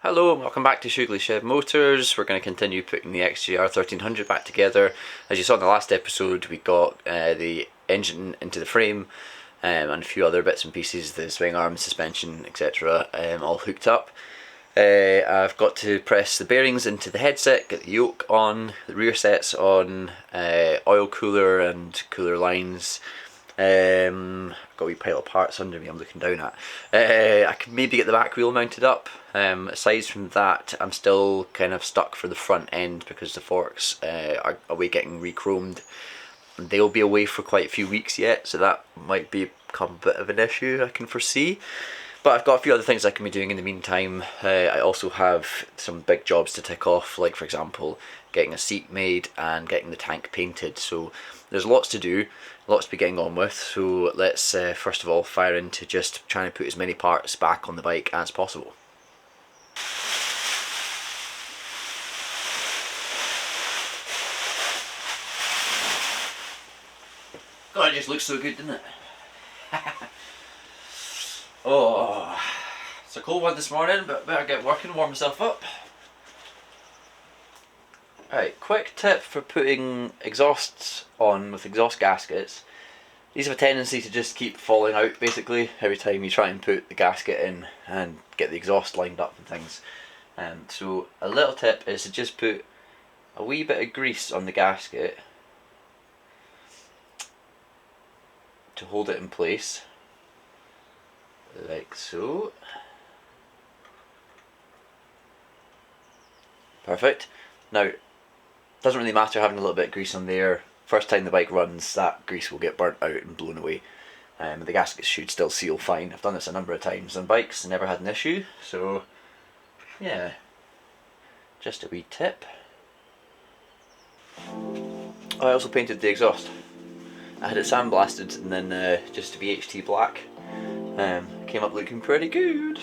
Hello and welcome back to Shoogly Shed Motors. We're going to continue putting the XJR1300 back together. As you saw in the last episode, we got the engine into the frame and a few other bits and pieces, the swing arm, suspension, etc. All hooked up. I've got to press the bearings into the headset, get the yoke on, the rear set's on, oil cooler and cooler lines. I've got a wee pile of parts under me I'm looking down at. I can maybe get the back wheel mounted up. Aside from that, I'm still kind of stuck for the front end because the forks are away getting re-chromed. They'll be away for quite a few weeks yet, so that might become a bit of an issue I can foresee. But I've got a few other things I can be doing in the meantime. I also have some big jobs to tick off, like for example getting a seat made and getting the tank painted. So there's lots to do, lots to be getting on with. So let's first of all fire into just trying to put as many parts back on the bike as possible. God, it just looks so good, doesn't it? Oh, it's a cold one this morning, but better get working, warm myself up. Right, quick tip for putting exhausts on with exhaust gaskets. These have a tendency to just keep falling out basically every time you try and put the gasket in and get the exhaust lined up and things. So a little tip is to just put a wee bit of grease on the gasket to hold it in place, like so. Perfect. Now, doesn't really matter having a little bit of grease on there. First time the bike runs, that grease will get burnt out and blown away. The gasket should still seal fine. I've done this a number of times on bikes and never had an issue. So, yeah, just a wee tip. I also painted the exhaust. I had it sandblasted and then just to be HT black. Came up looking pretty good.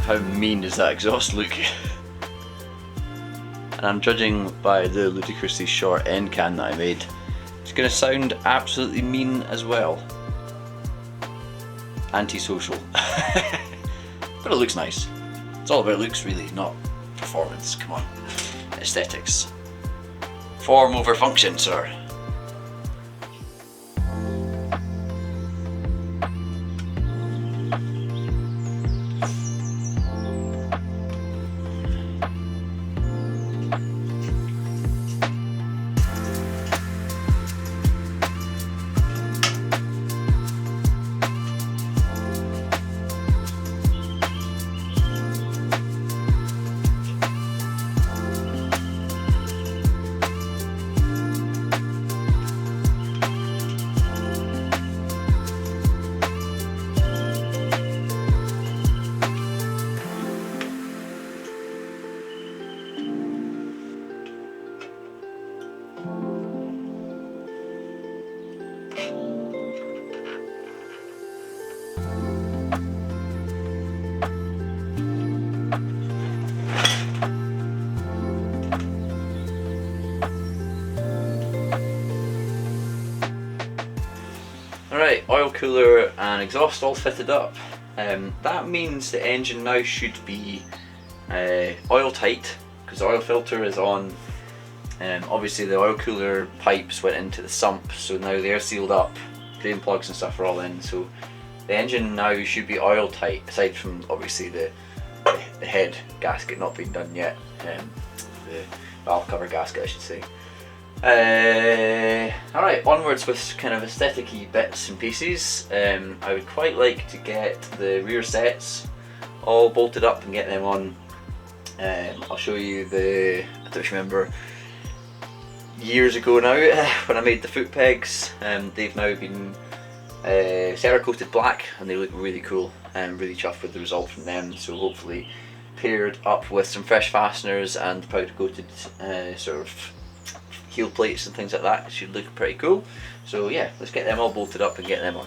How mean does that exhaust look? And I'm judging by the ludicrously short end can that I made. It's going to sound absolutely mean as well. Antisocial. But it looks nice. It's all about looks really, not performance. Come on. Aesthetics. Form over function, sir. Right, oil cooler and exhaust all fitted up. That means the engine now should be oil tight, because the oil filter is on. Obviously the oil cooler pipes went into the sump, so now they're sealed up, drain plugs and stuff are all in, so the engine now should be oil tight, aside from obviously the head gasket not being done yet, the valve cover gasket I should say. Alright, onwards with kind of aesthetic-y bits and pieces. I would quite like to get the rear sets all bolted up and get them on. I'll show you I don't remember, years ago now when I made the foot pegs. They've now been Cerakoted black and they look really cool. I'm really chuffed with the result from them, so hopefully paired up with some fresh fasteners and powder coated sort of heel plates and things like that, it should look pretty cool. So yeah, let's get them all bolted up and get them on.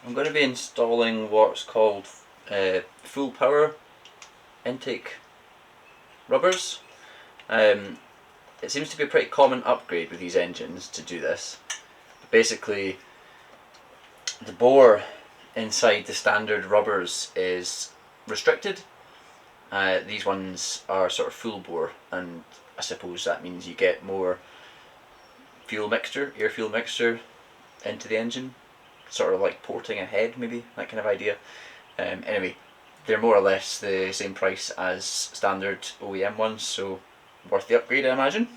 I'm going to be installing what's called full power intake rubbers. It seems to be a pretty common upgrade with these engines to do this. Basically, the bore inside the standard rubbers is restricted. These ones are sort of full bore, and I suppose that means you get more fuel mixture, air fuel mixture into the engine, sort of like porting ahead, maybe, that kind of idea. Anyway, they're more or less the same price as standard OEM ones, so worth the upgrade, I imagine.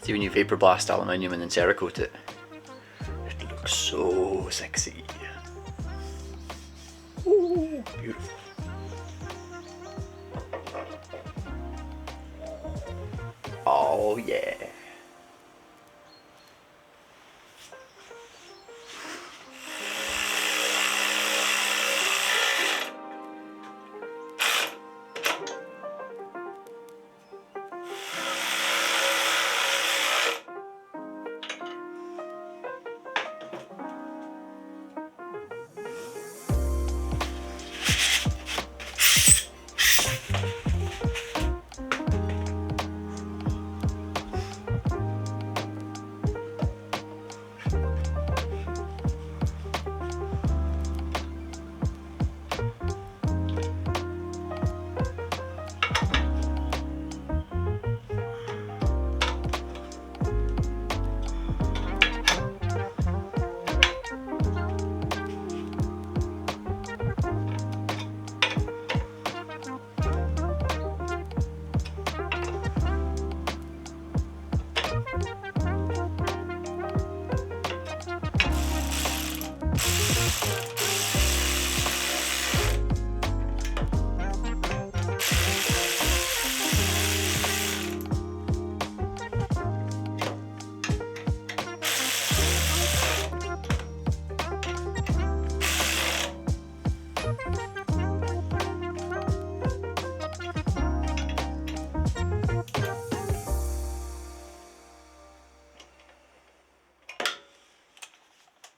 See, when you vapor blast aluminium and then Cerakote it, it looks so sexy. Ooh, beautiful. Oh yeah.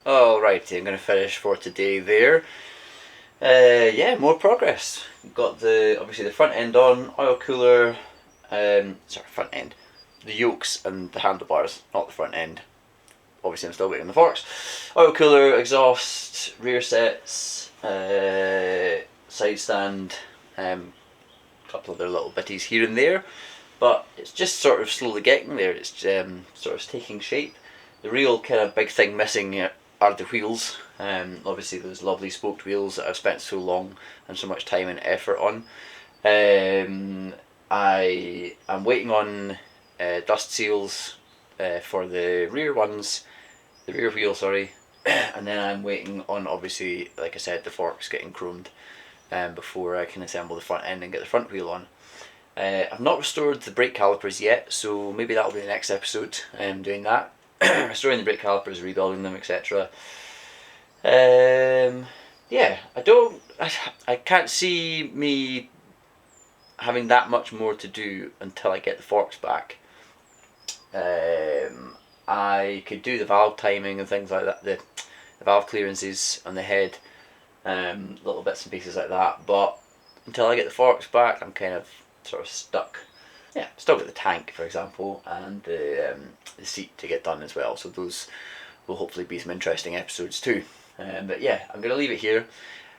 Alrighty, I'm going to finish for today there. Yeah, more progress. Got the obviously the front end on, oil cooler, sorry, front end, the yokes and the handlebars, not the front end. Obviously I'm still waiting on the forks. Oil cooler, exhaust, rear sets, side stand, a couple of other little bitties here and there, but it's just sort of slowly getting there. It's sort of taking shape. The real kind of big thing missing are the wheels. Obviously those lovely spoked wheels that I've spent so long and so much time and effort on. I am waiting on dust seals for the rear ones, the rear wheel, sorry, and then I'm waiting on, obviously, like I said, the forks getting chromed before I can assemble the front end and get the front wheel on. I've not restored the brake calipers yet, so maybe that'll be the next episode, doing that. Restoring the brake calipers, rebuilding them, etc. Yeah, I can't see me having that much more to do until I get the forks back. I could do the valve timing and things like that, the valve clearances on the head, little bits and pieces like that, but until I get the forks back I'm kind of sort of stuck. Yeah, still got the tank, for example, and the seat to get done as well, so those will hopefully be some interesting episodes too. But yeah, I'm going to leave it here.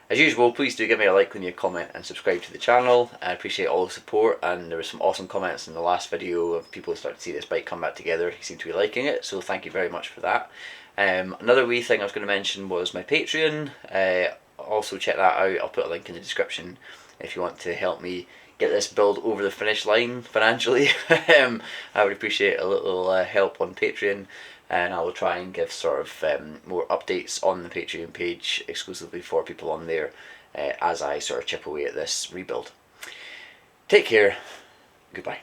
As usual, please do give me a like when you comment and subscribe to the channel. I appreciate all the support, and there were some awesome comments in the last video of people who started to see this bike come back together. He seemed to be liking it, so thank you very much for that. Another wee thing I was going to mention was my Patreon. Also check that out. I'll put a link in the description if you want to help me get this build over the finish line financially. I would appreciate a little help on Patreon, and I will try and give sort of more updates on the Patreon page exclusively for people on there as I sort of chip away at this rebuild. Take care. Goodbye.